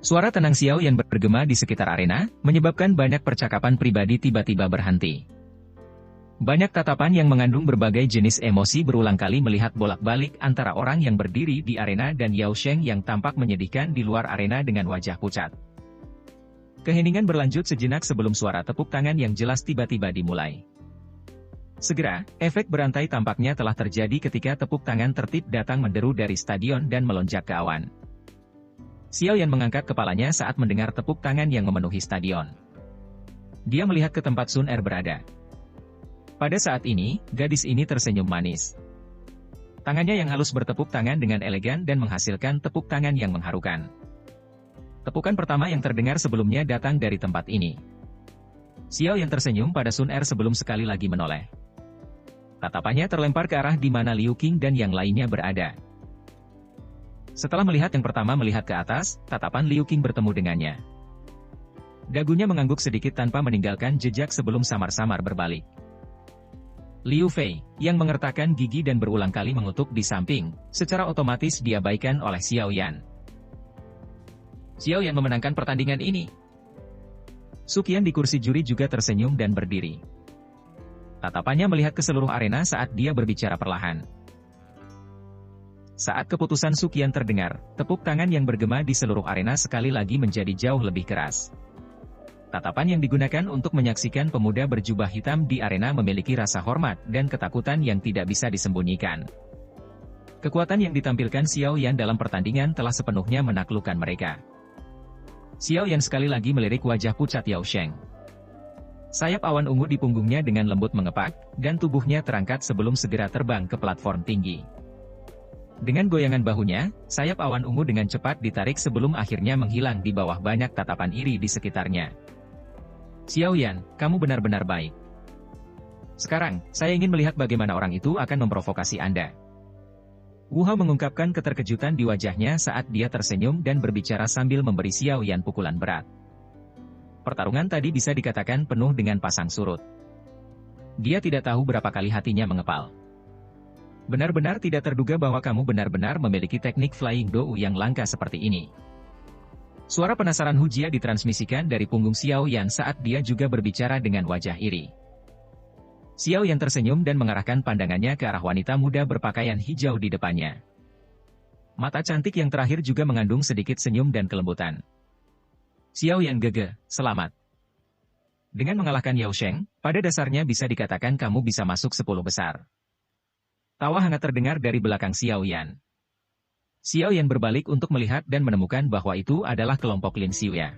Suara tenang Xiao Yan bergema di sekitar arena, menyebabkan banyak percakapan pribadi tiba-tiba berhenti. Banyak tatapan yang mengandung berbagai jenis emosi berulang kali melihat bolak-balik antara orang yang berdiri di arena dan Yao Sheng yang tampak menyedihkan di luar arena dengan wajah pucat. Keheningan berlanjut sejenak sebelum suara tepuk tangan yang jelas tiba-tiba dimulai. Segera, efek berantai tampaknya telah terjadi ketika tepuk tangan tertib datang menderu dari stadion dan melonjak ke awan. Xiao Yan mengangkat kepalanya saat mendengar tepuk tangan yang memenuhi stadion. Dia melihat ke tempat Sun Er berada. Pada saat ini, gadis ini tersenyum manis. Tangannya yang halus bertepuk tangan dengan elegan dan menghasilkan tepuk tangan yang mengharukan. Tepukan pertama yang terdengar sebelumnya datang dari tempat ini. Xiao Yan tersenyum pada Sun Er sebelum sekali lagi menoleh. Tatapannya terlempar ke arah di mana Liu Qing dan yang lainnya berada. Setelah melihat yang pertama melihat ke atas, tatapan Liu Qing bertemu dengannya. Dagunya mengangguk sedikit tanpa meninggalkan jejak sebelum samar-samar berbalik. Liu Fei, yang mengertakkan gigi dan berulang kali mengutuk di samping, secara otomatis diabaikan oleh Xiao Yan. Xiao Yan memenangkan pertandingan ini. Suqian di kursi juri juga tersenyum dan berdiri. Tatapannya melihat ke seluruh arena saat dia berbicara perlahan. Saat keputusan Suqian terdengar, tepuk tangan yang bergema di seluruh arena sekali lagi menjadi jauh lebih keras. Tatapan yang digunakan untuk menyaksikan pemuda berjubah hitam di arena memiliki rasa hormat dan ketakutan yang tidak bisa disembunyikan. Kekuatan yang ditampilkan Xiao Yan dalam pertandingan telah sepenuhnya menaklukkan mereka. Xiao Yan sekali lagi melirik wajah pucat Yao Sheng. Sayap awan ungu di punggungnya dengan lembut mengepak, dan tubuhnya terangkat sebelum segera terbang ke platform tinggi. Dengan goyangan bahunya, sayap awan ungu dengan cepat ditarik sebelum akhirnya menghilang di bawah banyak tatapan iri di sekitarnya. Xiao Yan, kamu benar-benar baik. Sekarang, saya ingin melihat bagaimana orang itu akan memprovokasi Anda. Wu Hao mengungkapkan keterkejutan di wajahnya saat dia tersenyum dan berbicara sambil memberi Xiao Yan pukulan berat. Pertarungan tadi bisa dikatakan penuh dengan pasang surut. Dia tidak tahu berapa kali hatinya mengepal. Benar-benar tidak terduga bahwa kamu benar-benar memiliki teknik Flying Dou yang langka seperti ini. Suara penasaran Hu Jia ditransmisikan dari punggung Xiao Yan saat dia juga berbicara dengan wajah iri. Xiao Yan tersenyum dan mengarahkan pandangannya ke arah wanita muda berpakaian hijau di depannya. Mata cantik yang terakhir juga mengandung sedikit senyum dan kelembutan. Xiao Yan gege, selamat. Dengan mengalahkan Yao Sheng, pada dasarnya bisa dikatakan kamu bisa masuk 10 besar. Tawa hangat terdengar dari belakang Xiao Yan. Xiao Yan berbalik untuk melihat dan menemukan bahwa itu adalah kelompok Lin Xiuya.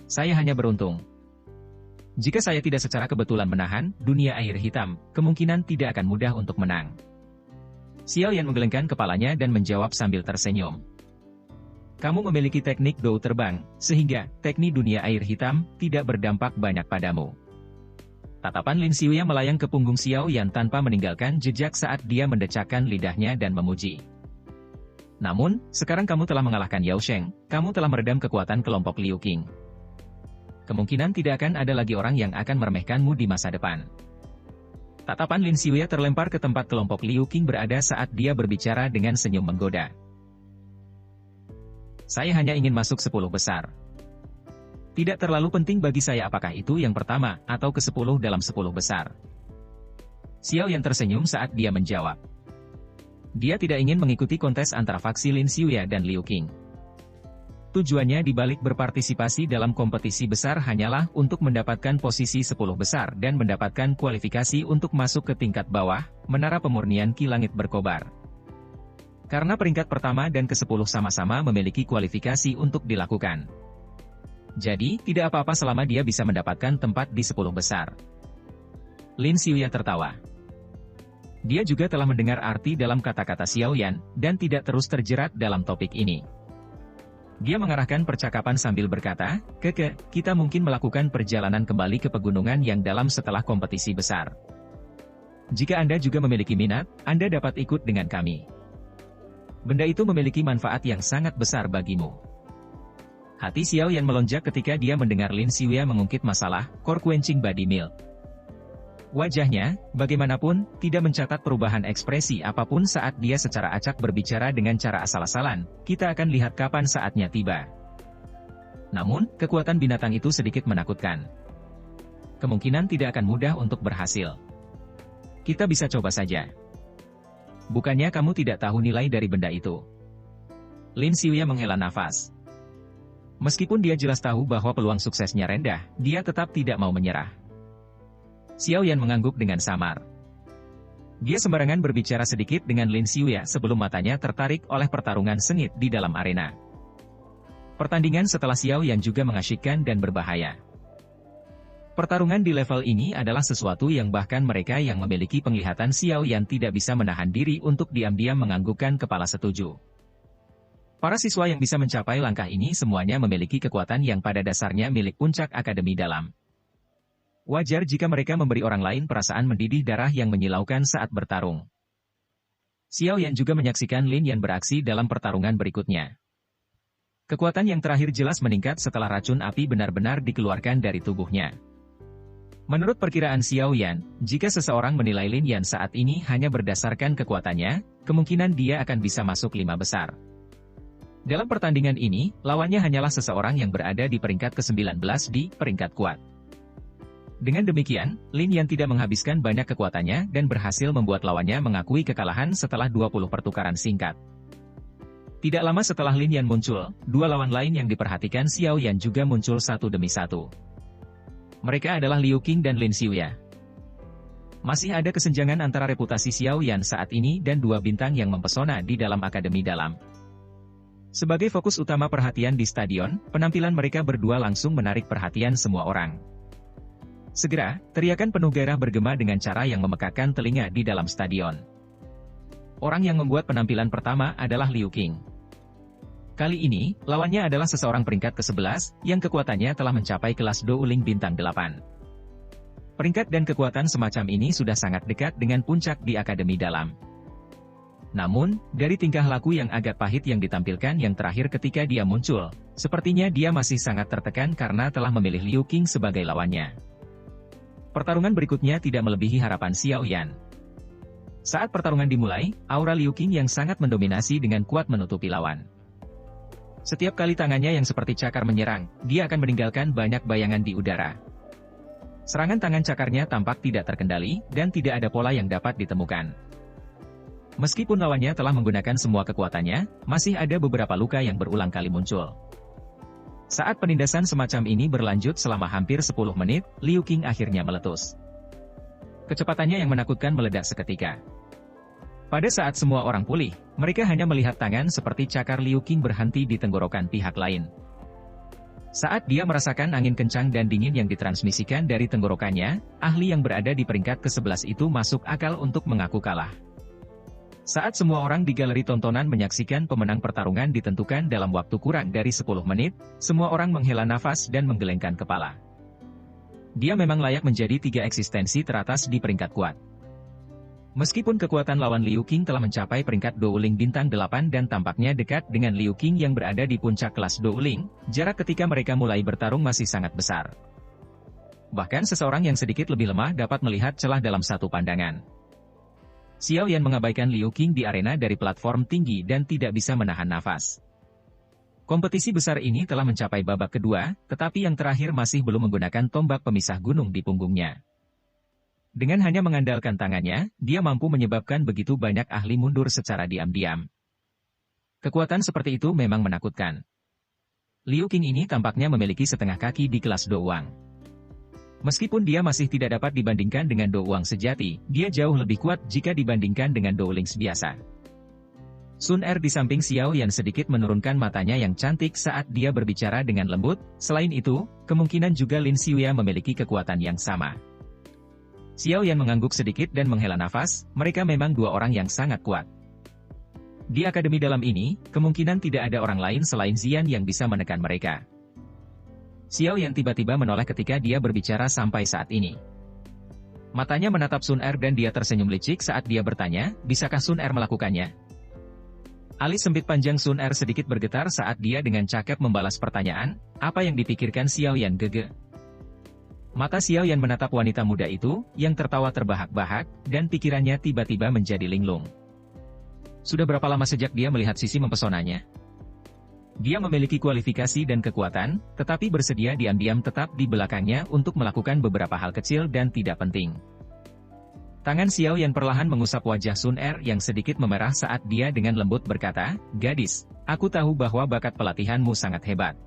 Saya hanya beruntung. Jika saya tidak secara kebetulan menahan dunia air hitam, kemungkinan tidak akan mudah untuk menang. Xiao Yan menggelengkan kepalanya dan menjawab sambil tersenyum. Kamu memiliki teknik Dou terbang, sehingga teknik dunia air hitam tidak berdampak banyak padamu. Tatapan Lin Xiuya melayang ke punggung Xiao Yan tanpa meninggalkan jejak saat dia mendecakkan lidahnya dan memuji. Namun, sekarang kamu telah mengalahkan Yao Sheng, kamu telah meredam kekuatan kelompok Liu Qing. Kemungkinan tidak akan ada lagi orang yang akan meremehkanmu di masa depan. Tatapan Lin Xiuya terlempar ke tempat kelompok Liu Qing berada saat dia berbicara dengan senyum menggoda. Saya hanya ingin masuk 10 besar. Tidak terlalu penting bagi saya apakah itu yang pertama, atau ke-10 dalam 10 besar. Xiao Yan tersenyum saat dia menjawab. Dia tidak ingin mengikuti kontes antara faksi Lin Xiuya dan Liu Qing. Tujuannya dibalik berpartisipasi dalam kompetisi besar hanyalah untuk mendapatkan posisi 10 besar dan mendapatkan kualifikasi untuk masuk ke tingkat bawah, menara pemurnian Ki Langit berkobar. Karena peringkat pertama dan ke-10 sama-sama memiliki kualifikasi untuk dilakukan. Jadi, tidak apa-apa selama dia bisa mendapatkan tempat di 10 besar. Lin Xiuya tertawa. Dia juga telah mendengar arti dalam kata-kata Xiao Yan, dan tidak terus terjerat dalam topik ini. Dia mengarahkan percakapan sambil berkata, "Keke, kita mungkin melakukan perjalanan kembali ke pegunungan yang dalam setelah kompetisi besar. Jika Anda juga memiliki minat, Anda dapat ikut dengan kami. Benda itu memiliki manfaat yang sangat besar bagimu." Hati Xiao Yan melonjak ketika dia mendengar Lin Xiuya mengungkit masalah core quenching body milk. Wajahnya, bagaimanapun, tidak mencatat perubahan ekspresi apapun saat dia secara acak berbicara dengan cara asal-asalan. Kita akan lihat kapan saatnya tiba. Namun, kekuatan binatang itu sedikit menakutkan. Kemungkinan tidak akan mudah untuk berhasil. Kita bisa coba saja. Bukannya kamu tidak tahu nilai dari benda itu? Lin Xiuya menghela nafas. Meskipun dia jelas tahu bahwa peluang suksesnya rendah, dia tetap tidak mau menyerah. Xiao Yan mengangguk dengan samar. Dia sembarangan berbicara sedikit dengan Lin Xiuya sebelum matanya tertarik oleh pertarungan sengit di dalam arena. Pertandingan setelah Xiao Yan juga mengasyikkan dan berbahaya. Pertarungan di level ini adalah sesuatu yang bahkan mereka yang memiliki penglihatan Xiao Yan tidak bisa menahan diri untuk diam-diam menganggukkan kepala setuju. Para siswa yang bisa mencapai langkah ini semuanya memiliki kekuatan yang pada dasarnya milik puncak Akademi Dalam. Wajar jika mereka memberi orang lain perasaan mendidih darah yang menyilaukan saat bertarung. Xiao Yan juga menyaksikan Lin Yan beraksi dalam pertarungan berikutnya. Kekuatan yang terakhir jelas meningkat setelah racun api benar-benar dikeluarkan dari tubuhnya. Menurut perkiraan Xiao Yan, jika seseorang menilai Lin Yan saat ini hanya berdasarkan kekuatannya, kemungkinan dia akan bisa masuk 5 besar. Dalam pertandingan ini, lawannya hanyalah seseorang yang berada di peringkat ke-19 di peringkat kuat. Dengan demikian, Lin Yan tidak menghabiskan banyak kekuatannya dan berhasil membuat lawannya mengakui kekalahan setelah 20 pertukaran singkat. Tidak lama setelah Lin Yan muncul, dua lawan lain yang diperhatikan Xiao Yan juga muncul satu demi satu. Mereka adalah Liu Qing dan Lin Xiuya. Masih ada kesenjangan antara reputasi Xiao Yan saat ini dan dua bintang yang mempesona di dalam Akademi Dalam. Sebagai fokus utama perhatian di stadion, penampilan mereka berdua langsung menarik perhatian semua orang. Segera, teriakan penuh gairah bergema dengan cara yang memekakkan telinga di dalam stadion. Orang yang membuat penampilan pertama adalah Liu Qing. Kali ini, lawannya adalah seseorang peringkat ke-11, yang kekuatannya telah mencapai kelas Douling bintang 8. Peringkat dan kekuatan semacam ini sudah sangat dekat dengan puncak di Akademi Dalam. Namun, dari tingkah laku yang agak pahit yang ditampilkan yang terakhir ketika dia muncul, sepertinya dia masih sangat tertekan karena telah memilih Liu Qing sebagai lawannya. Pertarungan berikutnya tidak melebihi harapan Xiao Yan. Saat pertarungan dimulai, aura Liu Qing yang sangat mendominasi dengan kuat menutupi lawan. Setiap kali tangannya yang seperti cakar menyerang, dia akan meninggalkan banyak bayangan di udara. Serangan tangan cakarnya tampak tidak terkendali, dan tidak ada pola yang dapat ditemukan. Meskipun lawannya telah menggunakan semua kekuatannya, masih ada beberapa luka yang berulang kali muncul. Saat penindasan semacam ini berlanjut selama hampir 10 menit, Liu Qing akhirnya meletus. Kecepatannya yang menakutkan meledak seketika. Pada saat semua orang pulih, mereka hanya melihat tangan seperti cakar Liu Qing berhenti di tenggorokan pihak lain. Saat dia merasakan angin kencang dan dingin yang ditransmisikan dari tenggorokannya, ahli yang berada di peringkat ke-11 itu masuk akal untuk mengaku kalah. Saat semua orang di galeri tontonan menyaksikan pemenang pertarungan ditentukan dalam waktu kurang dari 10 menit, semua orang menghela nafas dan menggelengkan kepala. Dia memang layak menjadi 3 eksistensi teratas di peringkat kuat. Meskipun kekuatan lawan Liu Qing telah mencapai peringkat Douling bintang 8 dan tampaknya dekat dengan Liu Qing yang berada di puncak kelas Douling, jarak ketika mereka mulai bertarung masih sangat besar. Bahkan seseorang yang sedikit lebih lemah dapat melihat celah dalam satu pandangan. Xiao Yan mengabaikan Liu Qing di arena dari platform tinggi dan tidak bisa menahan nafas. Kompetisi besar ini telah mencapai babak kedua, tetapi yang terakhir masih belum menggunakan tombak pemisah gunung di punggungnya. Dengan hanya mengandalkan tangannya, dia mampu menyebabkan begitu banyak ahli mundur secara diam-diam. Kekuatan seperti itu memang menakutkan. Liu Qing ini tampaknya memiliki setengah kaki di kelas Douang. Meskipun dia masih tidak dapat dibandingkan dengan Douang sejati, dia jauh lebih kuat jika dibandingkan dengan Doulings biasa. Sun Er di samping Xiao Yan sedikit menurunkan matanya yang cantik saat dia berbicara dengan lembut. Selain itu, kemungkinan juga Lin Xiuya memiliki kekuatan yang sama. Xiao Yan mengangguk sedikit dan menghela nafas, mereka memang dua orang yang sangat kuat. Di Akademi Dalam ini, kemungkinan tidak ada orang lain selain Xian yang bisa menekan mereka. Xiao Yan tiba-tiba menoleh ketika dia berbicara sampai saat ini. Matanya menatap Sun Er dan dia tersenyum licik saat dia bertanya, bisakah Sun Er melakukannya? Alis sempit panjang Sun Er sedikit bergetar saat dia dengan cakep membalas pertanyaan, apa yang dipikirkan Xiao Yan gege? Mata Xiao Yan menatap wanita muda itu, yang tertawa terbahak-bahak, dan pikirannya tiba-tiba menjadi linglung. Sudah berapa lama sejak dia melihat sisi mempesonanya? Dia memiliki kualifikasi dan kekuatan, tetapi bersedia diam-diam tetap di belakangnya untuk melakukan beberapa hal kecil dan tidak penting. Tangan Xiao Yan perlahan mengusap wajah Sun Er yang sedikit memerah saat dia dengan lembut berkata, "Gadis, aku tahu bahwa bakat pelatihanmu sangat hebat.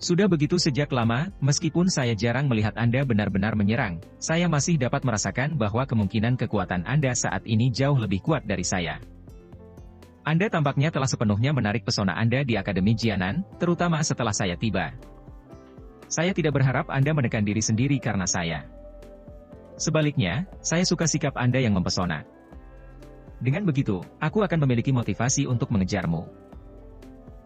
Sudah begitu sejak lama, meskipun saya jarang melihat Anda benar-benar menyerang, saya masih dapat merasakan bahwa kemungkinan kekuatan Anda saat ini jauh lebih kuat dari saya. Anda tampaknya telah sepenuhnya menarik pesona Anda di Akademi Jianan, terutama setelah saya tiba. Saya tidak berharap Anda menekan diri sendiri karena saya. Sebaliknya, saya suka sikap Anda yang mempesona. Dengan begitu, aku akan memiliki motivasi untuk mengejarmu."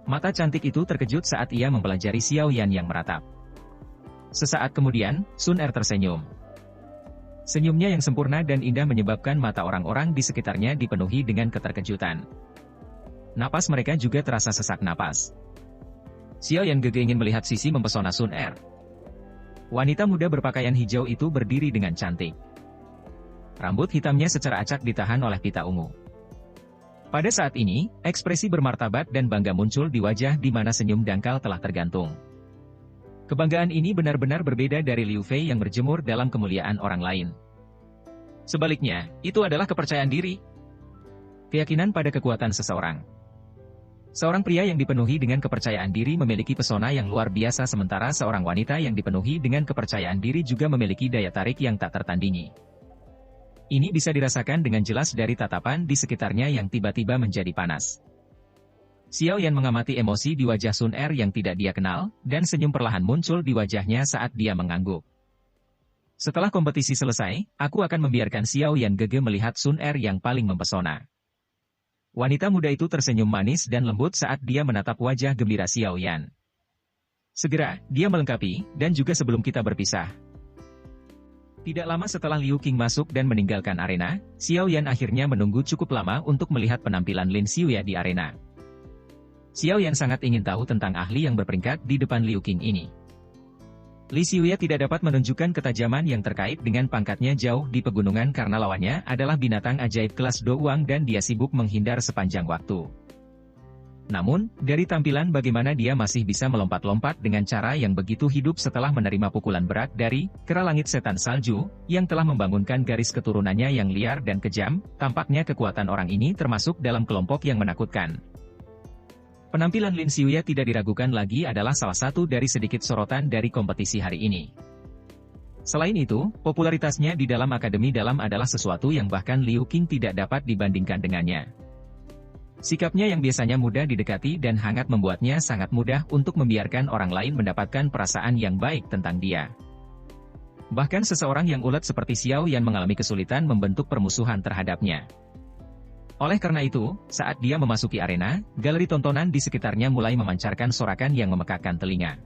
Mata cantik itu terkejut saat ia mempelajari Xiao Yan yang meratap. Sesaat kemudian, Sun Er tersenyum. Senyumnya yang sempurna dan indah menyebabkan mata orang-orang di sekitarnya dipenuhi dengan keterkejutan. Napas mereka juga terasa sesak napas. Xiao Yan Gege ingin melihat sisi mempesona Sun Er. Wanita muda berpakaian hijau itu berdiri dengan cantik. Rambut hitamnya secara acak ditahan oleh pita ungu. Pada saat ini, ekspresi bermartabat dan bangga muncul di wajah di mana senyum dangkal telah tergantung. Kebanggaan ini benar-benar berbeda dari Liu Fei yang berjemur dalam kemuliaan orang lain. Sebaliknya, itu adalah kepercayaan diri. Keyakinan pada kekuatan seseorang. Seorang pria yang dipenuhi dengan kepercayaan diri memiliki pesona yang luar biasa sementara seorang wanita yang dipenuhi dengan kepercayaan diri juga memiliki daya tarik yang tak tertandingi. Ini bisa dirasakan dengan jelas dari tatapan di sekitarnya yang tiba-tiba menjadi panas. Xiao Yan mengamati emosi di wajah Sun Er yang tidak dia kenal, dan senyum perlahan muncul di wajahnya saat dia mengangguk. Setelah kompetisi selesai, aku akan membiarkan Xiao Yan Gege melihat Sun Er yang paling mempesona. Wanita muda itu tersenyum manis dan lembut saat dia menatap wajah gembira Xiao Yan. Segera, dia melengkapi, dan juga sebelum kita berpisah. Tidak lama setelah Liu Qing masuk dan meninggalkan arena, Xiao Yan akhirnya menunggu cukup lama untuk melihat penampilan Lin Xiuya di arena. Xiao Yan sangat ingin tahu tentang ahli yang berperingkat di depan Liu Qing ini. Li Xiuya tidak dapat menunjukkan ketajaman yang terkait dengan pangkatnya jauh di pegunungan karena lawannya adalah binatang ajaib kelas Do Wang dan dia sibuk menghindar sepanjang waktu. Namun, dari tampilan bagaimana dia masih bisa melompat-lompat dengan cara yang begitu hidup setelah menerima pukulan berat dari kera langit setan salju, yang telah membangunkan garis keturunannya yang liar dan kejam, tampaknya kekuatan orang ini termasuk dalam kelompok yang menakutkan. Penampilan Lin Xiuya tidak diragukan lagi adalah salah satu dari sedikit sorotan dari kompetisi hari ini. Selain itu, popularitasnya di dalam Akademi Dalam adalah sesuatu yang bahkan Liu Qing tidak dapat dibandingkan dengannya. Sikapnya yang biasanya mudah didekati dan hangat membuatnya sangat mudah untuk membiarkan orang lain mendapatkan perasaan yang baik tentang dia. Bahkan seseorang yang ulet seperti Xiao Yan mengalami kesulitan membentuk permusuhan terhadapnya. Oleh karena itu, saat dia memasuki arena, galeri tontonan di sekitarnya mulai memancarkan sorakan yang memekakkan telinga.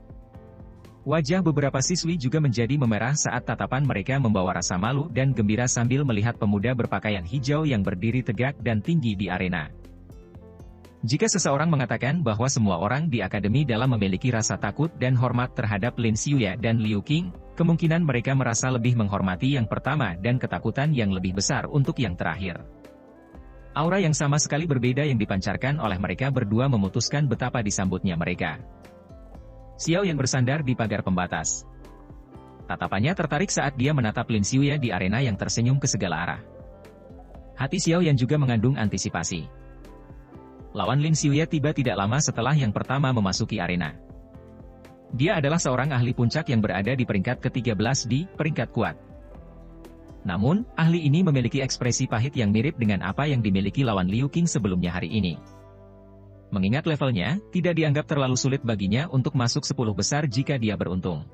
Wajah beberapa siswi juga menjadi memerah saat tatapan mereka membawa rasa malu dan gembira sambil melihat pemuda berpakaian hijau yang berdiri tegak dan tinggi di arena. Jika seseorang mengatakan bahwa semua orang di Akademi Dalam memiliki rasa takut dan hormat terhadap Lin Xiuya dan Liu Qing, kemungkinan mereka merasa lebih menghormati yang pertama dan ketakutan yang lebih besar untuk yang terakhir. Aura yang sama sekali berbeda yang dipancarkan oleh mereka berdua memutuskan betapa disambutnya mereka. Xiao yang bersandar di pagar pembatas. Tatapannya tertarik saat dia menatap Lin Xiuya di arena yang tersenyum ke segala arah. Hati Xiao yang juga mengandung antisipasi. Lawan Lin Xiuya tiba tidak lama setelah yang pertama memasuki arena. Dia adalah seorang ahli puncak yang berada di peringkat ke-13 di peringkat kuat. Namun, ahli ini memiliki ekspresi pahit yang mirip dengan apa yang dimiliki lawan Liu Qing sebelumnya hari ini. Mengingat levelnya, tidak dianggap terlalu sulit baginya untuk masuk 10 besar jika dia beruntung.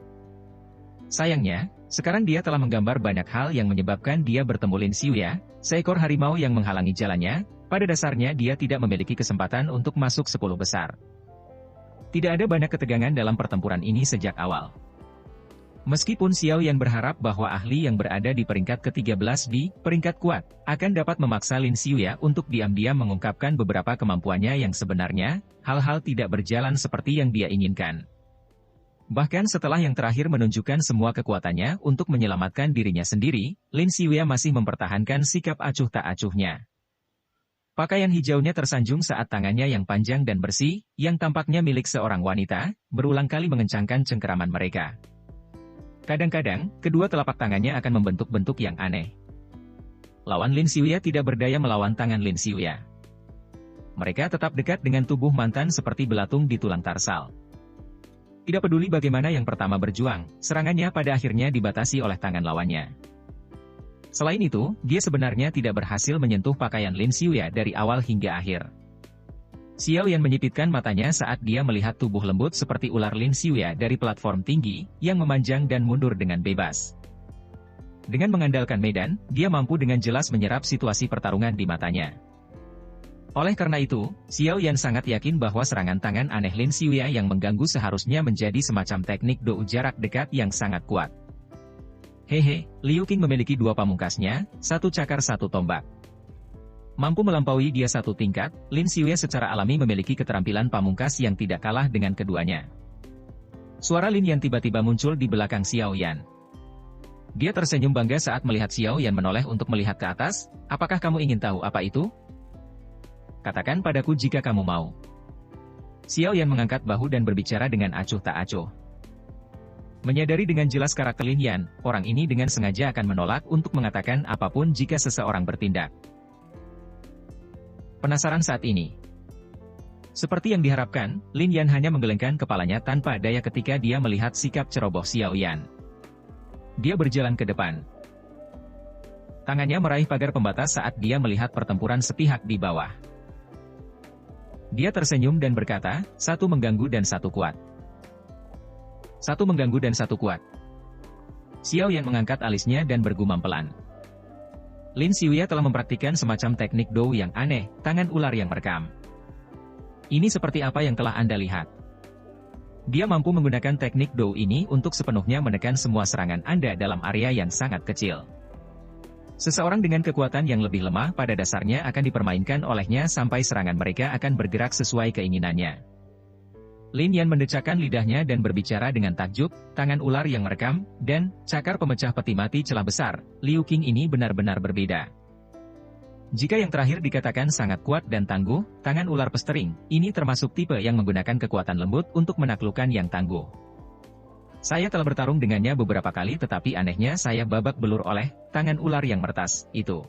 Sayangnya, sekarang dia telah menggambar banyak hal yang menyebabkan dia bertemu Lin Xiuya, seekor harimau yang menghalangi jalannya. Pada dasarnya dia tidak memiliki kesempatan untuk masuk 10 besar. Tidak ada banyak ketegangan dalam pertempuran ini sejak awal. Meskipun Xiao Yan berharap bahwa ahli yang berada di peringkat ke-13 di peringkat kuat, akan dapat memaksa Lin Xiuya untuk diam-diam mengungkapkan beberapa kemampuannya yang sebenarnya, hal-hal tidak berjalan seperti yang dia inginkan. Bahkan setelah yang terakhir menunjukkan semua kekuatannya untuk menyelamatkan dirinya sendiri, Lin Xiuya masih mempertahankan sikap acuh tak acuhnya. Pakaian hijaunya tersanjung saat tangannya yang panjang dan bersih, yang tampaknya milik seorang wanita, berulang kali mengencangkan cengkeraman mereka. Kadang-kadang, kedua telapak tangannya akan membentuk bentuk yang aneh. Lawan Lin Xiuya tidak berdaya melawan tangan Lin Xiuya. Mereka tetap dekat dengan tubuh mantan seperti belatung di tulang tarsal. Tidak peduli bagaimana yang pertama berjuang, serangannya pada akhirnya dibatasi oleh tangan lawannya. Selain itu, dia sebenarnya tidak berhasil menyentuh pakaian Lin Xiuya dari awal hingga akhir. Xiao Yan menyipitkan matanya saat dia melihat tubuh lembut seperti ular Lin Xiuya dari platform tinggi, yang memanjang dan mundur dengan bebas. Dengan mengandalkan medan, dia mampu dengan jelas menyerap situasi pertarungan di matanya. Oleh karena itu, Xiao Yan sangat yakin bahwa serangan tangan aneh Lin Xiuya yang mengganggu seharusnya menjadi semacam teknik dou jarak dekat yang sangat kuat. Hehe, Liu Qing memiliki dua pamungkasnya, satu cakar satu tombak. Mampu melampaui dia satu tingkat, Lin Xiuya secara alami memiliki keterampilan pamungkas yang tidak kalah dengan keduanya. Suara Lin Yan tiba-tiba muncul di belakang Xiao Yan. Dia tersenyum bangga saat melihat Xiao Yan menoleh untuk melihat ke atas. Apakah kamu ingin tahu apa itu? Katakan padaku jika kamu mau. Xiao Yan mengangkat bahu dan berbicara dengan acuh tak acuh. Menyadari dengan jelas karakter Lin Yan, orang ini dengan sengaja akan menolak untuk mengatakan apapun jika seseorang bertindak. Penasaran saat ini? Seperti yang diharapkan, Lin Yan hanya menggelengkan kepalanya tanpa daya ketika dia melihat sikap ceroboh Xiao Yan. Dia berjalan ke depan. Tangannya meraih pagar pembatas saat dia melihat pertempuran sepihak di bawah. Dia tersenyum dan berkata, satu mengganggu dan satu kuat. Satu mengganggu dan satu kuat. Xiao Yan mengangkat alisnya dan bergumam pelan. Lin Xiuya telah mempraktikkan semacam teknik dou yang aneh, tangan ular yang merekam. Ini seperti apa yang telah Anda lihat. Dia mampu menggunakan teknik dou ini untuk sepenuhnya menekan semua serangan Anda dalam area yang sangat kecil. Seseorang dengan kekuatan yang lebih lemah pada dasarnya akan dipermainkan olehnya sampai serangan mereka akan bergerak sesuai keinginannya. Lin Yan mendecakkan lidahnya dan berbicara dengan takjub, tangan ular yang merekam, dan cakar pemecah peti mati celah besar. Liu Qing ini benar-benar berbeda. Jika yang terakhir dikatakan sangat kuat dan tangguh, tangan ular pestering, ini termasuk tipe yang menggunakan kekuatan lembut untuk menaklukkan yang tangguh. Saya telah bertarung dengannya beberapa kali tetapi anehnya saya babak belur oleh tangan ular yang meretas, itu.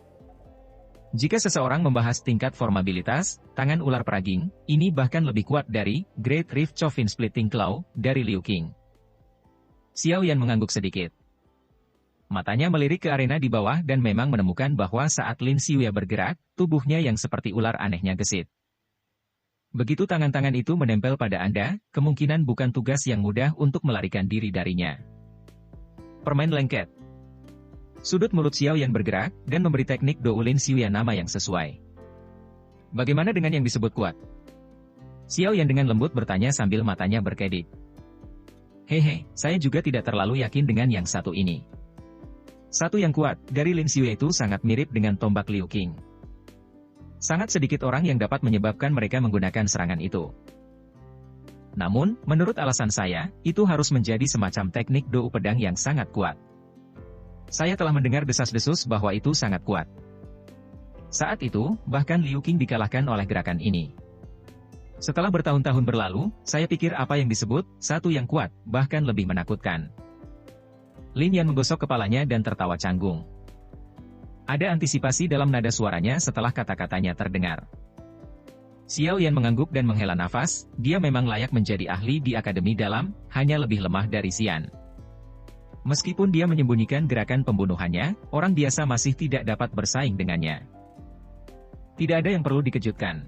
Jika seseorang membahas tingkat formabilitas, tangan ular peraging, ini bahkan lebih kuat dari Great Rift Chovin Splitting Claw dari Liu Qing. Xiao Yan mengangguk sedikit. Matanya melirik ke arena di bawah dan memang menemukan bahwa saat Lin Xiuya bergerak, tubuhnya yang seperti ular anehnya gesit. Begitu tangan-tangan itu menempel pada Anda, kemungkinan bukan tugas yang mudah untuk melarikan diri darinya. Permain lengket. Sudut mulut Xiao Yan bergerak, dan memberi teknik dou Lin Xiuya nama yang sesuai. Bagaimana dengan yang disebut kuat? Xiao Yan dengan lembut bertanya sambil matanya berkedip. Hehe, saya juga tidak terlalu yakin dengan yang satu ini. Satu yang kuat, dari Lin Xiuya itu sangat mirip dengan tombak Liu Qing. Sangat sedikit orang yang dapat menyebabkan mereka menggunakan serangan itu. Namun, menurut alasan saya, itu harus menjadi semacam teknik dou pedang yang sangat kuat. Saya telah mendengar desas-desus bahwa itu sangat kuat. Saat itu, bahkan Liu Qing dikalahkan oleh gerakan ini. Setelah bertahun-tahun berlalu, saya pikir apa yang disebut satu yang kuat, bahkan lebih menakutkan. Lin Yan menggosok kepalanya dan tertawa canggung. Ada antisipasi dalam nada suaranya setelah kata-katanya terdengar. Xiao Yan mengangguk dan menghela nafas, dia memang layak menjadi ahli di Akademi Dalam, hanya lebih lemah dari Xian. Meskipun dia menyembunyikan gerakan pembunuhannya, orang biasa masih tidak dapat bersaing dengannya. Tidak ada yang perlu dikejutkan.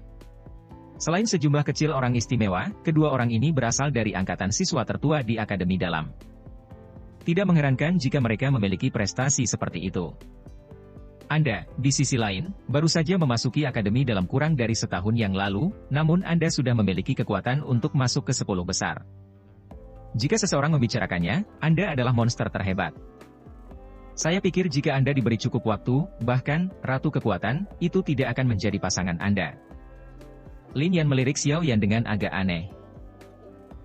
Selain sejumlah kecil orang istimewa, kedua orang ini berasal dari angkatan siswa tertua di Akademi Dalam. Tidak mengherankan jika mereka memiliki prestasi seperti itu. Anda, di sisi lain, baru saja memasuki Akademi Dalam kurang dari setahun yang lalu, namun Anda sudah memiliki kekuatan untuk masuk ke 10 besar. Jika seseorang membicarakannya, Anda adalah monster terhebat. Saya pikir jika Anda diberi cukup waktu, bahkan, Ratu Kekuatan, itu tidak akan menjadi pasangan Anda. Lin Yan melirik Xiao Yan dengan agak aneh.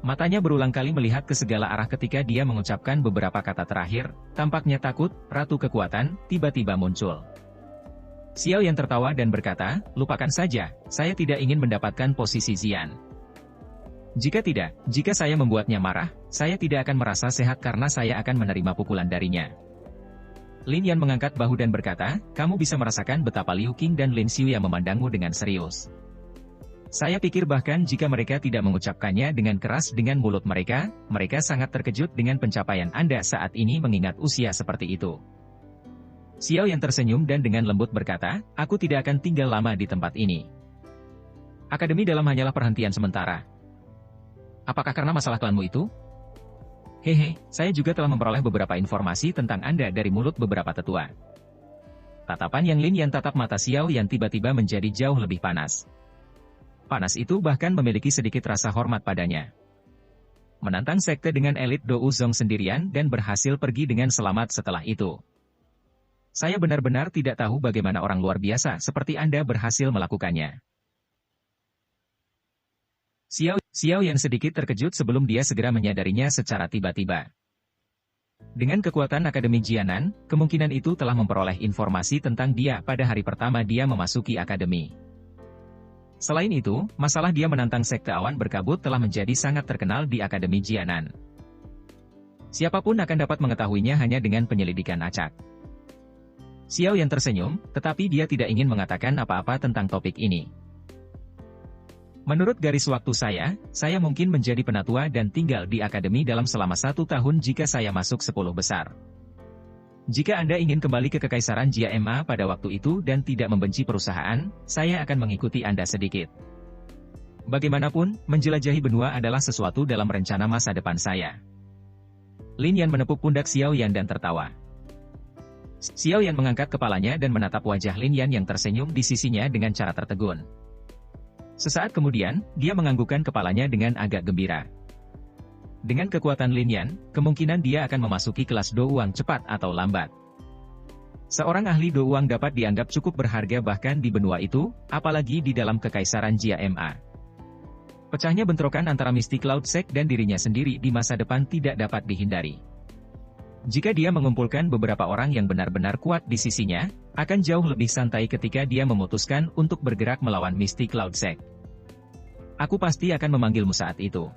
Matanya berulang kali melihat ke segala arah ketika dia mengucapkan beberapa kata terakhir, tampaknya takut, Ratu Kekuatan, tiba-tiba muncul. Xiao Yan tertawa dan berkata, lupakan saja, saya tidak ingin mendapatkan posisi Xian. Jika tidak, jika saya membuatnya marah, saya tidak akan merasa sehat karena saya akan menerima pukulan darinya. Lin Yan mengangkat bahu dan berkata, kamu bisa merasakan betapa Liu Qing dan Lin Xiuya memandangmu dengan serius. Saya pikir bahkan jika mereka tidak mengucapkannya dengan keras dengan mulut mereka, mereka sangat terkejut dengan pencapaian Anda saat ini mengingat usia seperti itu. Xiao Yan tersenyum dan dengan lembut berkata, aku tidak akan tinggal lama di tempat ini. Akademi dalam hanyalah perhentian sementara. Apakah karena masalah klanmu itu? Hehe, saya juga telah memperoleh beberapa informasi tentang Anda dari mulut beberapa tetua. Tatapan yang Lin Yan tatap mata Xiao Yan tiba-tiba menjadi jauh lebih panas. Panas itu bahkan memiliki sedikit rasa hormat padanya. Menantang sekte dengan elit Dou Zong sendirian dan berhasil pergi dengan selamat setelah itu. Saya benar-benar tidak tahu bagaimana orang luar biasa seperti Anda berhasil melakukannya. Xiao Yan sedikit terkejut sebelum dia segera menyadarinya secara tiba-tiba. Dengan kekuatan Akademi Jianan, kemungkinan itu telah memperoleh informasi tentang dia pada hari pertama dia memasuki akademi. Selain itu, masalah dia menantang sekte awan berkabut telah menjadi sangat terkenal di Akademi Jianan. Siapapun akan dapat mengetahuinya hanya dengan penyelidikan acak. Xiao Yan tersenyum, tetapi dia tidak ingin mengatakan apa-apa tentang topik ini. Menurut garis waktu saya mungkin menjadi penatua dan tinggal di akademi dalam selama 1 tahun jika saya masuk 10 besar. Jika Anda ingin kembali ke Kekaisaran Jia Ma pada waktu itu dan tidak membenci perusahaan, saya akan mengikuti Anda sedikit. Bagaimanapun, menjelajahi benua adalah sesuatu dalam rencana masa depan saya. Lin Yan menepuk pundak Xiao Yan dan tertawa. Xiao Yan mengangkat kepalanya dan menatap wajah Lin Yan yang tersenyum di sisinya dengan cara tertegun. Sesaat kemudian, dia menganggukkan kepalanya dengan agak gembira. Dengan kekuatan Lin Yan, kemungkinan dia akan memasuki kelas Douang cepat atau lambat. Seorang ahli Douang dapat dianggap cukup berharga bahkan di benua itu, apalagi di dalam Kekaisaran Jia Ma. Pecahnya bentrokan antara Mystic Cloud Sect dan dirinya sendiri di masa depan tidak dapat dihindari. Jika dia mengumpulkan beberapa orang yang benar-benar kuat di sisinya, akan jauh lebih santai ketika dia memutuskan untuk bergerak melawan Mystic Cloud Sect. Aku pasti akan memanggilmu saat itu.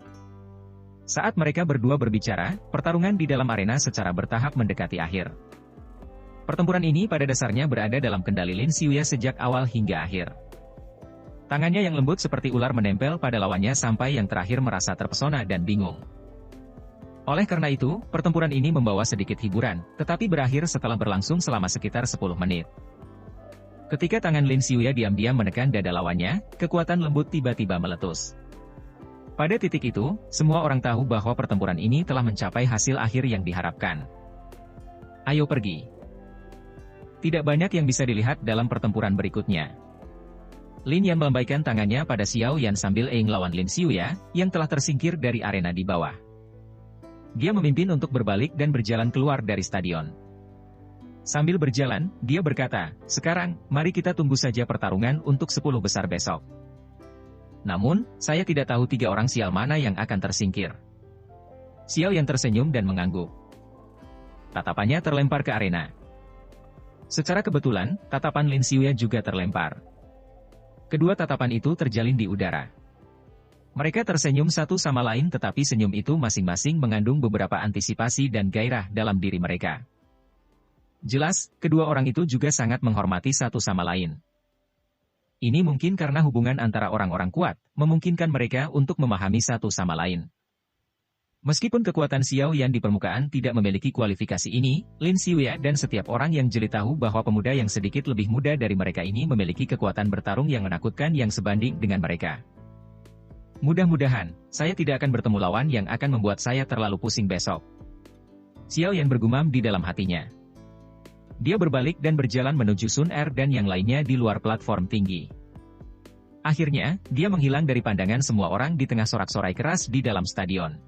Saat mereka berdua berbicara, pertarungan di dalam arena secara bertahap mendekati akhir. Pertempuran ini pada dasarnya berada dalam kendali Lin Xiuya sejak awal hingga akhir. Tangannya yang lembut seperti ular menempel pada lawannya sampai yang terakhir merasa terpesona dan bingung. Oleh karena itu, pertempuran ini membawa sedikit hiburan, tetapi berakhir setelah berlangsung selama sekitar 10 menit. Ketika tangan Lin Xiuya diam-diam menekan dada lawannya, kekuatan lembut tiba-tiba meletus. Pada titik itu, semua orang tahu bahwa pertempuran ini telah mencapai hasil akhir yang diharapkan. Ayo pergi. Tidak banyak yang bisa dilihat dalam pertempuran berikutnya. Lin Yan melambaikan tangannya pada Xiao Yan sambil lawan Lin Xiuya, yang telah tersingkir dari arena di bawah. Dia memimpin untuk berbalik dan berjalan keluar dari stadion. Sambil berjalan, dia berkata, sekarang, mari kita tunggu saja pertarungan untuk 10 besar besok. Namun, saya tidak tahu 3 orang sial mana yang akan tersingkir. Xiao Yan tersenyum dan mengangguk. Tatapannya terlempar ke arena. Secara kebetulan, tatapan Lin Xiuya juga terlempar. Kedua tatapan itu terjalin di udara. Mereka tersenyum satu sama lain tetapi senyum itu masing-masing mengandung beberapa antisipasi dan gairah dalam diri mereka. Jelas, kedua orang itu juga sangat menghormati satu sama lain. Ini mungkin karena hubungan antara orang-orang kuat, memungkinkan mereka untuk memahami satu sama lain. Meskipun kekuatan Xiao Yan di permukaan tidak memiliki kualifikasi ini, Lin Xiuya dan setiap orang yang jeli tahu bahwa pemuda yang sedikit lebih muda dari mereka ini memiliki kekuatan bertarung yang menakutkan yang sebanding dengan mereka. Mudah-mudahan, saya tidak akan bertemu lawan yang akan membuat saya terlalu pusing besok. Xiao Yan bergumam di dalam hatinya. Dia berbalik dan berjalan menuju Sun Er dan yang lainnya di luar platform tinggi. Akhirnya, dia menghilang dari pandangan semua orang di tengah sorak-sorai keras di dalam stadion.